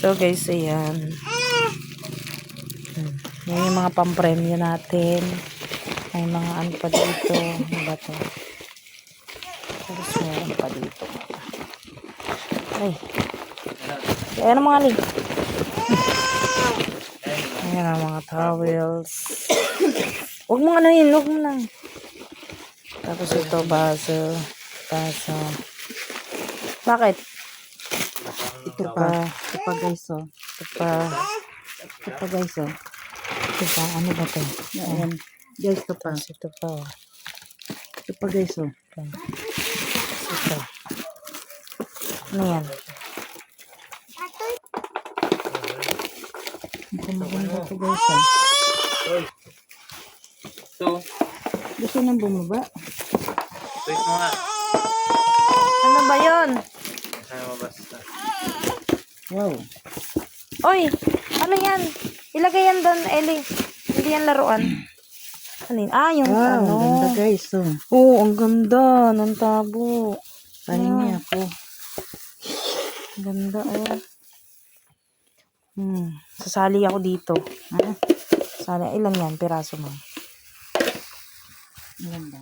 So guys, ayan. Yan yung mga pampremyo natin. May mga ano pa dito. Ano ba ito? Tapos meron pa dito. Ay. Ayan ang mga lig. Ayan ang mga towels. Huwag mo ano yun. Huwag mo na. Tapos ito, baso. Baso. Bakit? Ito pa. Ito pa guys, oh. Ito pa. Ito pa guys, oh. Ito pa. Ano ba ito? Ayan. Guys, ito pa. Tapos ito pa. Oh. Ito pa guys, oh. Ito. Ano yan? Ito maganda ito guys, oh. Ito. Gusto nang bumaba. Wait mo nga. Ano ba yun? Sana mabasta. Wow. Oy! Ano yan? Ilagay yan doon, Ellie. Hindi yan laruan. Ano yun? Ah, yung Wow, ano. ang ganda guys, oh. Oo, ang ganda. Ng tabo. Pahingi ako. Ang ganda, oh. Sasali ako dito. Ha? Sasali. Ilan yan? Piraso mo. Ang ganda.